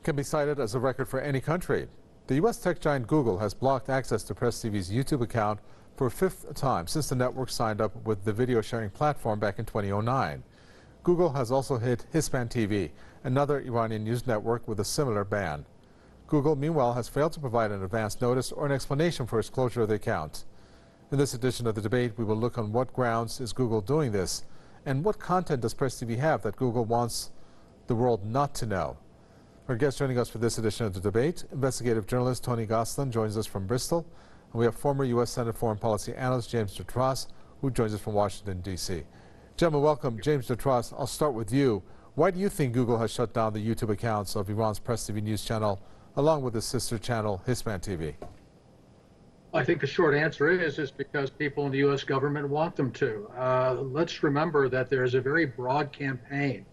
can be cited as a record for any country. The U.S. tech giant Google has blocked access to Press TV's YouTube account for a fifth time since the network signed up with the video sharing platform back in 2009. Google has also hit Hispan TV, another Iranian news network, with a similar ban. Google, meanwhile, has failed to provide an advance notice or an explanation for its closure of the account. In this edition of the debate, we will look on what grounds is Google doing this, and what content does Press TV have that Google wants the world not to know. Our guest joining us for this edition of the debate, investigative journalist Tony Gosselin, joins us from Bristol, and we have former U.S. Senate Foreign Policy Analyst James Dutross, who joins us from Washington, D.C. Gentlemen, welcome. James Dutross, I'll start with you. Why do you think Google has shut down the YouTube accounts of Iran's Press TV news channel, along with its sister channel, Hispan TV? I think the short answer is because people in the U.S. government want them to. Let's remember that there is a very broad campaign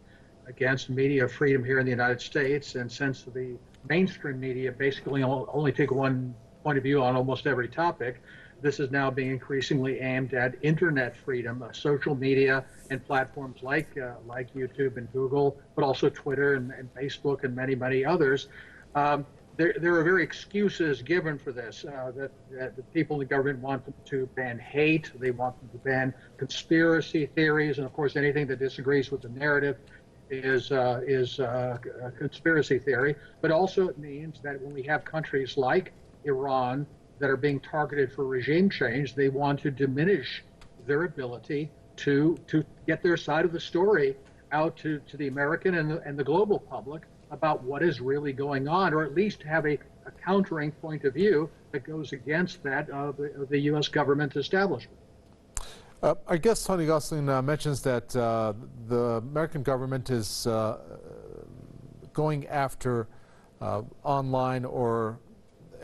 against media freedom here in the United States, and since the mainstream media basically only take one point of view on almost every topic, this is now being increasingly aimed at internet freedom, social media and platforms like YouTube and Google, but also Twitter and Facebook and many, many others. There are very excuses given for this, that the people in the government want them to ban hate, they want them to ban conspiracy theories, and of course anything that disagrees with the narrative is a conspiracy theory. But also it means that when we have countries like Iran that are being targeted for regime change, they want to diminish their ability to get their side of the story out to the American and the global public about what is really going on, or at least have a countering point of view that goes against that of the U.S. government establishment. Our guest, Tony Gosselin, mentions that the American government is going after online or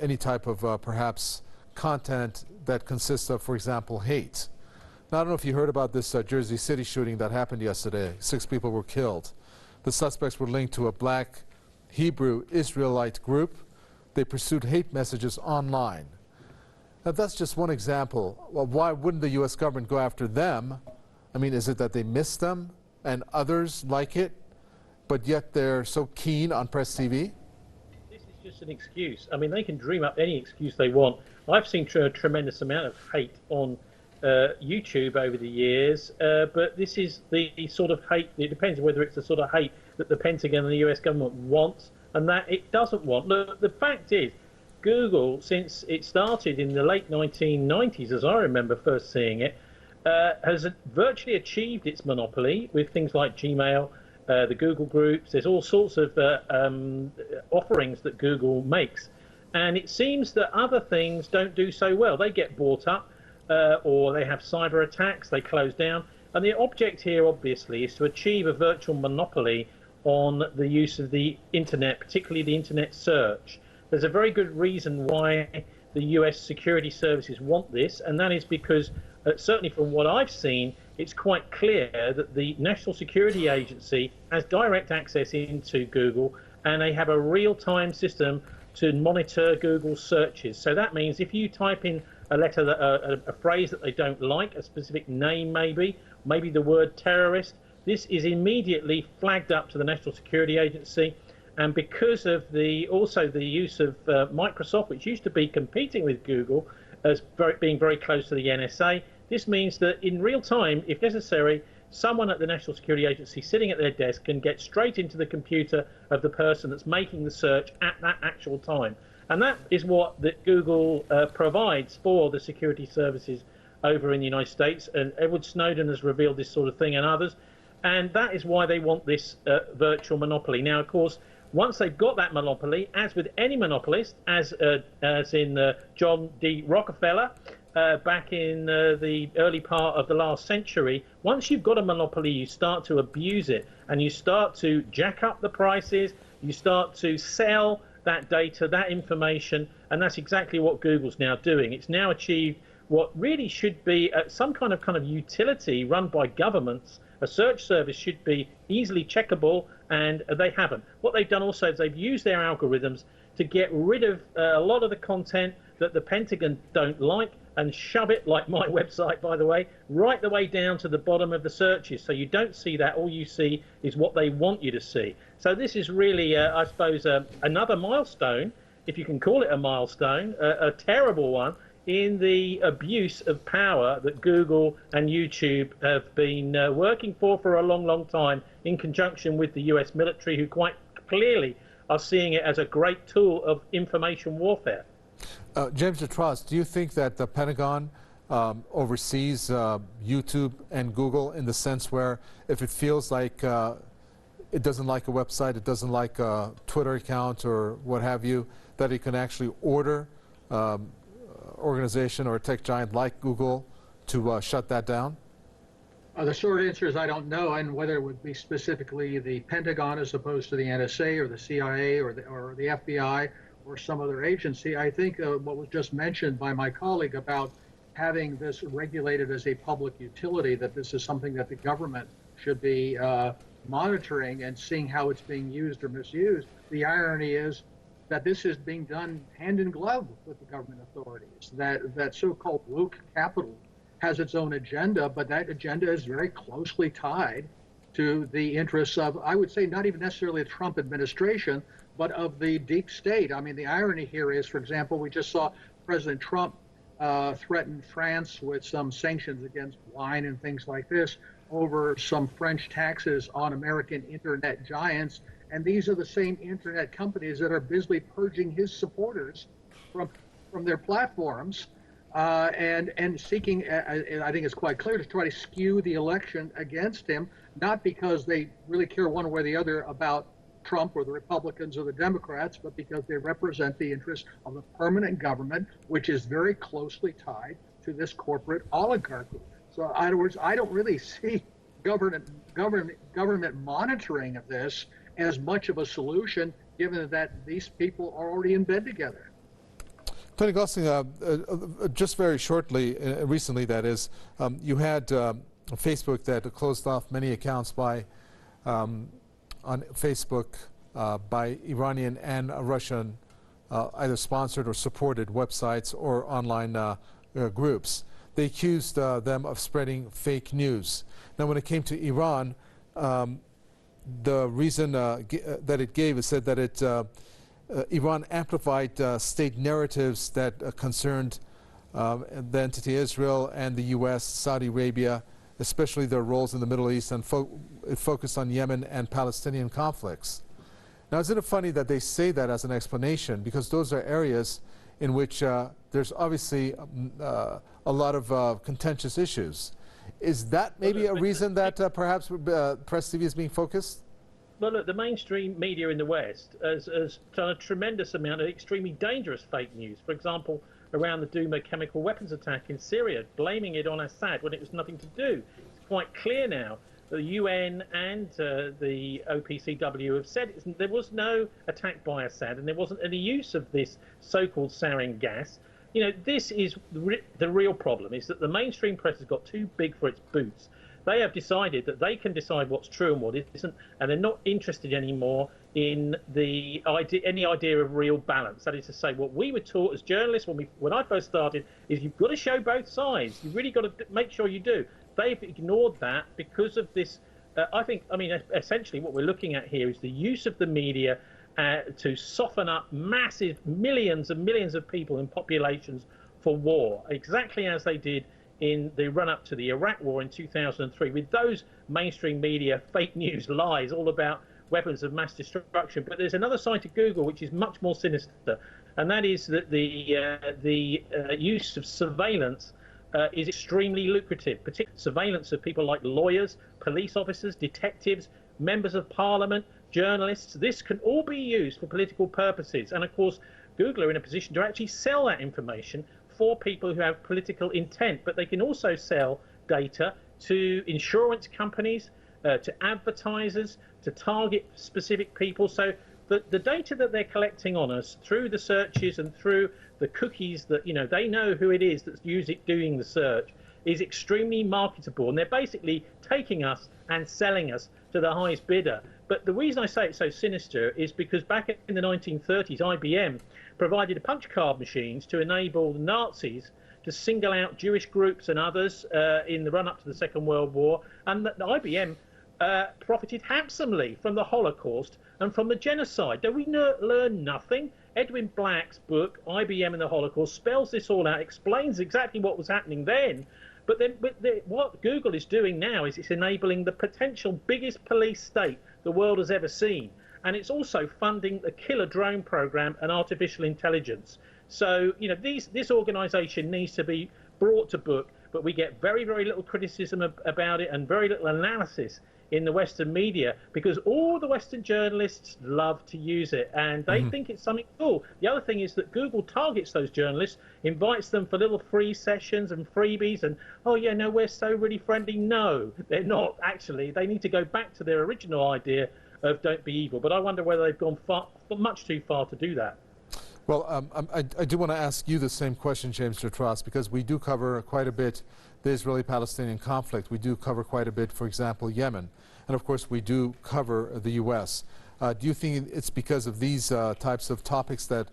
any type of perhaps content that consists of, for example, hate. Now, I don't know if you heard about this Jersey City shooting that happened yesterday. 6 people were killed. The suspects were linked to a black Hebrew Israelite group. They pursued hate messages online. Now, that's just one example. Well, why wouldn't the U.S. government go after them? I mean, is it that they miss them and others like it, but yet they're so keen on Press TV? This is just an excuse. I mean, they can dream up any excuse they want. I've seen a tremendous amount of hate on YouTube over the years, but this is the sort of hate, it depends whether it's the sort of hate that the Pentagon and the US government wants and that it doesn't want. Look, the fact is, Google, since it started in the late 1990s, as I remember first seeing it, has virtually achieved its monopoly with things like Gmail, the Google groups. There's all sorts of offerings that Google makes. And it seems that other things don't do so well. They get bought up, or they have cyber attacks, they close down. And the object here, obviously, is to achieve a virtual monopoly on the use of the internet, particularly the internet search. There's a very good reason why the US security services want this, and that is because, certainly from what I've seen, it's quite clear that the National Security Agency has direct access into Google, and they have a real-time system to monitor Google's searches. So that means if you type in a letter, a phrase that they don't like, a specific name maybe the word terrorist, this is immediately flagged up to the National Security Agency. And because of also the use of Microsoft, which used to be competing with Google as being very close to the NSA, this means that in real time, if necessary, someone at the National Security Agency sitting at their desk can get straight into the computer of the person that's making the search at that actual time. And that is what Google provides for the security services over in the United States. And Edward Snowden has revealed this sort of thing, and others. And that is why they want this virtual monopoly. Now, of course, once they've got that monopoly, as with any monopolist, as in John D. Rockefeller back in the early part of the last century, once you've got a monopoly, you start to abuse it, and you start to jack up the prices, you start to sell that data, that information, and that's exactly what Google's now doing. It's now achieved what really should be some kind of utility run by governments. A search service should be easily checkable, and they haven't. What they've done also is they've used their algorithms to get rid of a lot of the content that the Pentagon don't like, and shove it, like my website, by the way, right the way down to the bottom of the searches. So you don't see that. All you see is what they want you to see. So this is really, I suppose, another milestone, if you can call it a milestone, a terrible one, in the abuse of power that Google and YouTube have been working for a long, long time, in conjunction with the US military, who quite clearly are seeing it as a great tool of information warfare. James DeTrost, do you think that the Pentagon oversees YouTube and Google in the sense where if it feels like it doesn't like a website, it doesn't like a Twitter account or what have you, that it can actually order organization or a tech giant like Google to shut that down? The short answer is I don't know, and whether it would be specifically the Pentagon as opposed to the NSA or the CIA or the FBI or some other agency. I think what was just mentioned by my colleague about having this regulated as a public utility, that this is something that the government should be monitoring and seeing how it's being used or misused. The irony is that this is being done hand in glove with the government authorities, that so-called woke capital has its own agenda, but that agenda is very closely tied to the interests of, I would say, not even necessarily the Trump administration, but of the deep state. I mean, the irony here is, for example, we just saw President Trump threaten France with some sanctions against wine and things like this over some French taxes on American internet giants. And these are the same internet companies that are busily purging his supporters from their platforms and seeking, I think it's quite clear, to try to skew the election against him, not because they really care one way or the other about Trump or the Republicans or the Democrats, but because they represent the interests of the permanent government, which is very closely tied to this corporate oligarchy. So in other words, I don't really see government monitoring of this as much of a solution, given that these people are already in bed together. Tony Gossling, just very shortly, recently that is, you had Facebook that closed off many accounts by on Facebook by Iranian and Russian either sponsored or supported websites or online groups. They accused them of spreading fake news. Now, when it came to Iran, the reason that it gave is said that Iran amplified state narratives that concerned the entity Israel and the U.S., Saudi Arabia, especially their roles in the Middle East, and it focused on Yemen and Palestinian conflicts. Now, isn't it funny that they say that as an explanation, because those are areas in which there's obviously a lot of contentious issues. Is that maybe a reason that perhaps Press TV is being focused? Well, look, the mainstream media in the West has done a tremendous amount of extremely dangerous fake news. For example, around the Duma chemical weapons attack in Syria, blaming it on Assad when it was nothing to do. It's quite clear now that the UN and the OPCW have said there was no attack by Assad and there wasn't any use of this so-called sarin gas. You know, this is the real problem, is that the mainstream press has got too big for its boots. They have decided that they can decide what's true and what isn't, and they're not interested anymore in the any idea of real balance. That is to say, what we were taught as journalists when I first started is you've got to show both sides. You've really got to make sure you do. They've ignored that because of this. I mean, essentially what we're looking at here is the use of the media to soften up massive millions and millions of people in populations for war, exactly as they did in the run-up to the Iraq war in 2003, with those mainstream media fake news lies all about weapons of mass destruction. But there's another side to Google which is much more sinister, and that is that the use of surveillance is extremely lucrative, particularly surveillance of people like lawyers, police officers, detectives, members of parliament, journalists. This can all be used for political purposes, and of course Google are in a position to actually sell that information for people who have political intent, but they can also sell data to insurance companies, to advertisers, to target specific people. So the data that they're collecting on us through the searches and through the cookies that, you know, they know who it is that's doing the search is extremely marketable, and they're basically taking us and selling us to the highest bidder. But the reason I say it's so sinister is because back in the 1930s, IBM provided punch card machines to enable the Nazis to single out Jewish groups and others in the run-up to the Second World War, and that IBM profited handsomely from the Holocaust and from the genocide. Do we learn nothing? Edwin Black's book, IBM and the Holocaust, spells this all out, explains exactly what was happening then. But then what Google is doing now is it's enabling the potential biggest police state the world has ever seen. And it's also funding the killer drone program and artificial intelligence. So, you know, this organization needs to be brought to book, but we get very, very little criticism about it and very little analysis in the Western media, because all the Western journalists love to use it and they think it's something cool. The other thing is that Google targets those journalists, invites them for little free sessions and freebies, and oh yeah, no, we're so really friendly. No, they're not actually. They need to go back to their original idea of don't be evil. But I wonder whether they've gone much too far to do that. Well, I do want to ask you the same question, James Dutross, because we do cover quite a bit the Israeli-Palestinian conflict. We do cover quite a bit, for example, Yemen. And of course, we do cover the U.S. Do you think it's because of these types of topics that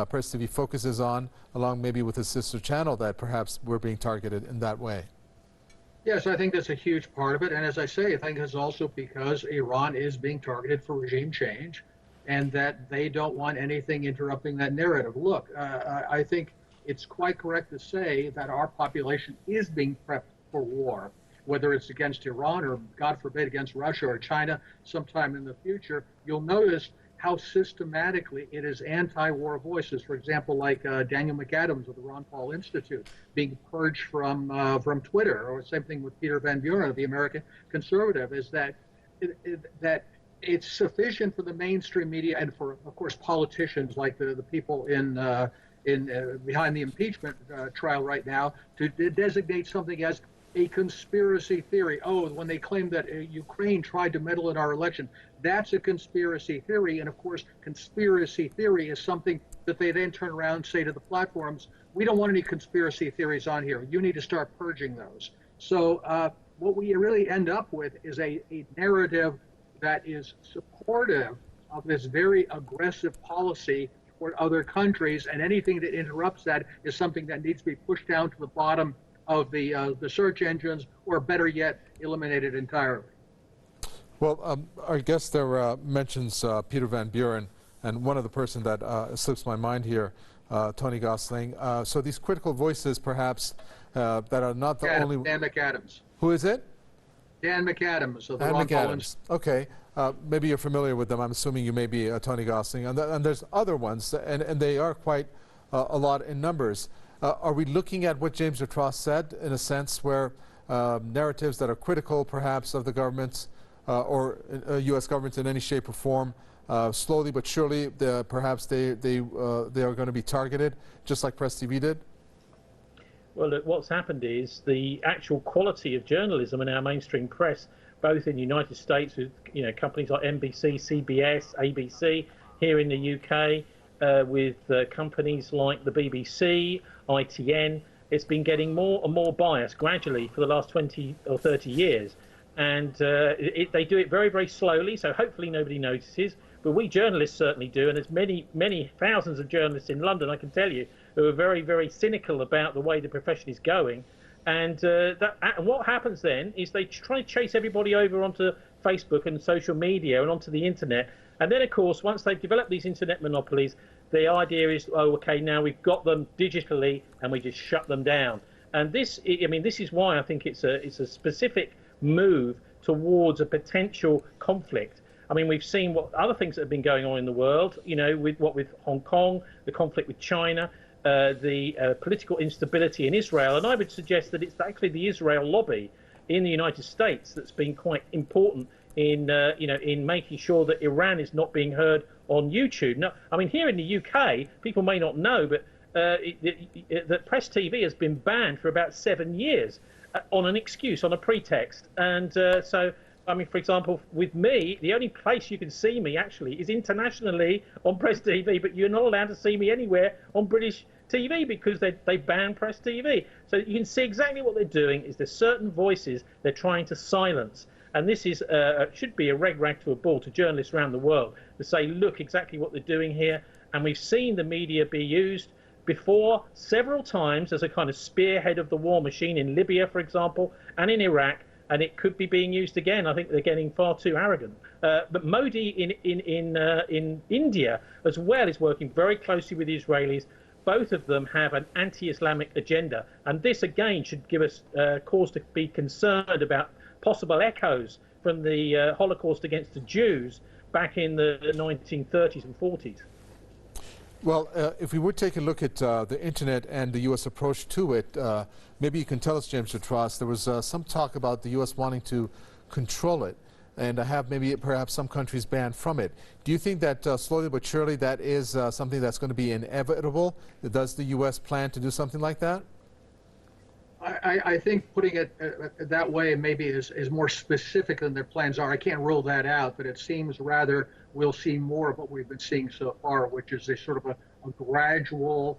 Press TV focuses on, along maybe with a sister channel, that perhaps we're being targeted in that way? Yes, I think that's a huge part of it. And as I say, I think it's also because Iran is being targeted for regime change and that they don't want anything interrupting that narrative. Look, I think it's quite correct to say that our population is being prepped for war, whether it's against Iran or, God forbid, against Russia or China sometime in the future. You'll notice how systematically it is anti-war voices, for example, like Daniel McAdams of the Ron Paul Institute, being purged from Twitter, or same thing with Peter Van Buren, the American conservative, is that that it's sufficient for the mainstream media and for, of course, politicians like the people in behind the impeachment trial right now to designate something as a conspiracy theory. Oh, when they claim that Ukraine tried to meddle in our election, that's a conspiracy theory. And of course, conspiracy theory is something that they then turn around and say to the platforms, we don't want any conspiracy theories on here. You need to start purging those. So what we really end up with is a narrative that is supportive of this very aggressive policy toward other countries, and anything that interrupts that is something that needs to be pushed down to the bottom of the search engines, or better yet, eliminated entirely. Well, our guest there mentions Peter Van Buren, and one of the person that slips my mind here, Tony Gosling. So these critical voices, perhaps, that are not the only... Dan McAdams. Who is it? Dan McAdams of the Dan Ron Paul McAdams. Institute. Okay. Maybe you're familiar with them. I'm assuming you may be Tony Gosling. And there's other ones, and they are quite a lot in numbers. Are we looking at what James Dutross said, in a sense, where narratives that are critical, perhaps, of the governments or U.S. governments in any shape or form, slowly but surely, perhaps they are going to be targeted, just like Press TV did? Well, look, what's happened is the actual quality of journalism in our mainstream press, both in the United States with companies like NBC, CBS, ABC, here in the UK with companies like the BBC, ITN, it's been getting more and more biased gradually for the last 20 or 30 years. And they do it very, very slowly, so hopefully nobody notices. But we journalists certainly do, and there's many, many thousands of journalists in London, I can tell you, who are very, very cynical about the way the profession is going. And what happens then is they try to chase everybody over onto Facebook and social media and onto the internet. And then, of course, once they've developed these internet monopolies, the idea is, oh, okay, now we've got them digitally and we just shut them down. And this, I mean, this is why I think it's a specific move towards a potential conflict. I mean, we've seen what other things that have been going on in the world, with Hong Kong, the conflict with China, the political instability in Israel. And I would suggest that it's actually the Israel lobby in the United States that's been quite important in, in making sure that Iran is not being heard on YouTube. Now, I mean, here in the UK, people may not know, but that Press TV has been banned for about 7 years on an excuse, on a pretext. And so, I mean, for example, with me, the only place you can see me actually is internationally on Press TV, but you're not allowed to see me anywhere on British TV because they ban Press TV. So you can see exactly what they're doing is there's certain voices they're trying to silence. And this is should be a rag to a bull to journalists around the world to say, look, exactly what they're doing here. And we've seen the media be used before several times as a kind of spearhead of the war machine in Libya, for example, and in Iraq, and it could be being used again. I think they're getting far too arrogant. But Modi in India as well is working very closely with the Israelis. Both of them have an anti-Islamic agenda, and this again should give us cause to be concerned about possible echoes from the Holocaust against the Jews back in the 1930s and 40s. Well, if we would take a look at the internet and the U.S. approach to it, maybe you can tell us, James Dutross, there was some talk about the U.S. wanting to control it and have maybe perhaps some countries banned from it. Do you think that slowly but surely that is something that's going to be inevitable? Does the U.S. plan to do something like that? I think putting it that way maybe is more specific than their plans are. I can't rule that out, but it seems rather we'll see more of what we've been seeing so far, which is a sort of a gradual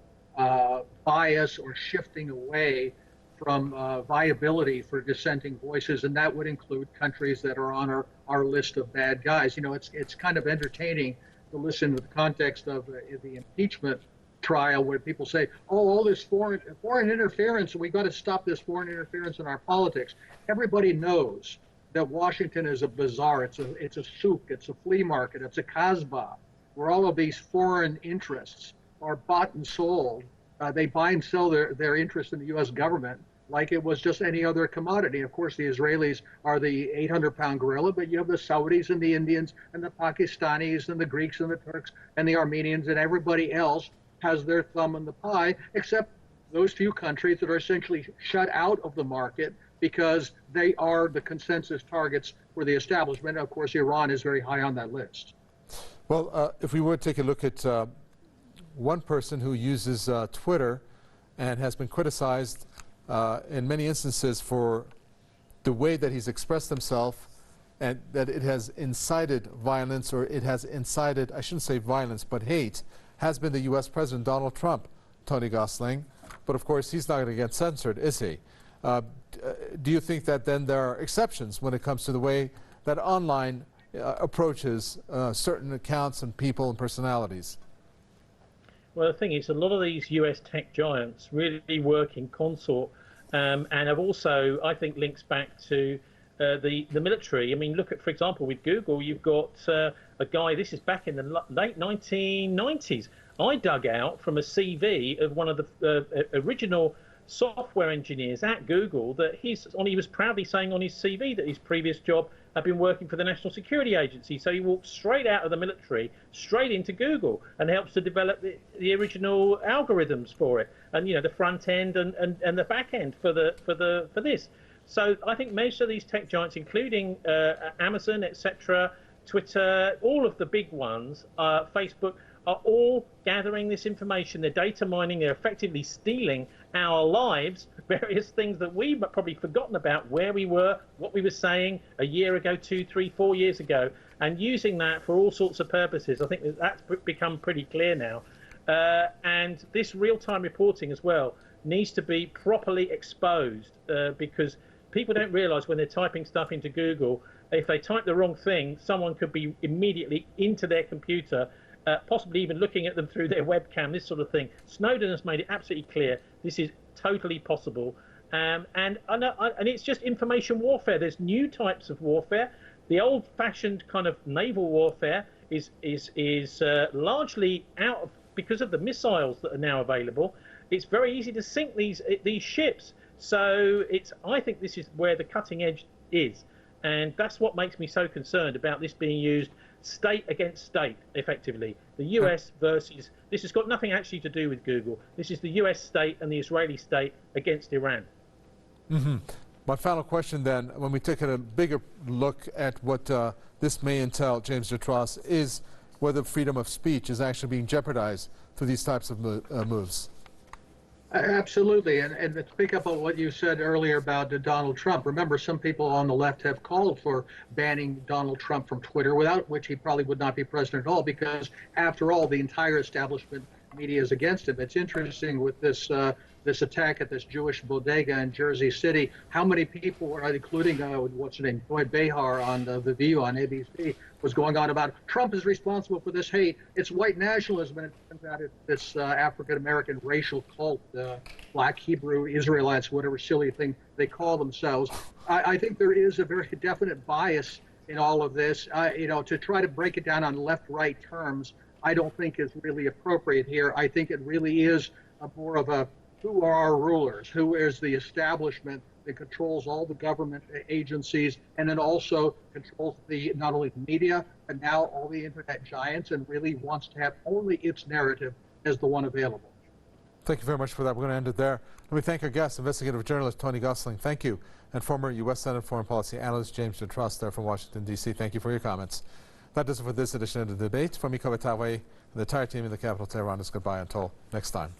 bias or shifting away from viability for dissenting voices, and that would include countries that are on our list of bad guys. You know, it's kind of entertaining to listen to the context of the impeachment trial where people say, oh, all this foreign interference, we got to stop this foreign interference in our politics. Everybody knows that Washington is a bazaar, it's a souk, it's a flea market, it's a kasbah, where all of these foreign interests are bought and sold. They buy and sell their interest in the U.S. government like it was just any other commodity. Of course, the Israelis are the 800-pound gorilla, but you have the Saudis and the Indians and the Pakistanis and the Greeks and the Turks and the Armenians, and everybody else has their thumb in the pie, except those few countries that are essentially shut out of the market because they are the consensus targets for the establishment. Of course, Iran is very high on that list. Well, if we would take a look at one person who uses Twitter and has been criticized in many instances for the way that he's expressed himself, and that it has incited violence, or it has incited, I shouldn't say violence, but hate, has been the U.S. President Donald Trump, Tony Gosling. But of course, he's not going to get censored, is he? Do you think that then there are exceptions when it comes to the way that online approaches certain accounts and people and personalities? Well, the thing is, a lot of these US tech giants really work in consort, and have also, I think, links back to the military. I mean, look at, for example, with Google, you've got a guy, this is back in the late 1990s. I dug out from a CV of one of the original software engineers at Google that he was proudly saying on his CV that his previous job had been working for the National Security Agency. So he walked straight out of the military, straight into Google, and helps to develop the original algorithms for it, and the front end and the back end for this. So I think most of these tech giants, including Amazon, etc., Twitter, all of the big ones, Facebook, are all gathering this information. They're data mining. They're effectively stealing our lives, various things that we've probably forgotten about, where we were, what we were saying a year ago, 2, 3, 4 years ago, and using that for all sorts of purposes. I think that's become pretty clear now. And this real-time reporting as well needs to be properly exposed, because people don't realize when they're typing stuff into Google, if they type the wrong thing, someone could be immediately into their computer, possibly even looking at them through their webcam, this sort of thing. Snowden has made it absolutely clear this is totally possible. And it's just information warfare. There's new types of warfare. The old-fashioned kind of naval warfare is largely out of, because of the missiles that are now available. It's very easy to sink these ships. So I think this is where the cutting edge is. And that's what makes me so concerned about this being used state against state, effectively. The US versus, this has got nothing actually to do with Google. This is the US state and the Israeli state against Iran. Mm-hmm. My final question then, when we take a bigger look at what this may entail, James Dutross, is whether freedom of speech is actually being jeopardized through these types of moves. Absolutely, and to pick up on what you said earlier about Donald Trump, remember some people on the left have called for banning Donald Trump from Twitter, without which he probably would not be president at all, because after all, the entire establishment media is against him. It's interesting with this this attack at this Jewish bodega in Jersey City. How many people were, including what's her name, Joy Behar on The View on ABC, was going on about Trump is responsible for this hate. It's white nationalism, and it turns out it's this African American racial cult, Black Hebrew Israelites, whatever silly thing they call themselves. I think there is a very definite bias in all of this. You know, to try to break it down on left-right terms, I don't think is really appropriate here. I think it really is more of a who are our rulers, who is the establishment that controls all the government agencies, and then also controls not only the media, but now all the internet giants, and really wants to have only its narrative as the one available. Thank you very much for that. We're going to end it there. Let me thank our guest, investigative journalist Tony Gosling. Thank you. And former U.S. Senate Foreign Policy Analyst James DeTrust there from Washington, D.C. Thank you for your comments. That does it for this edition of The Debate. From me, Kaveh Tawai, and the entire team in the capital, Tehran, is goodbye until next time.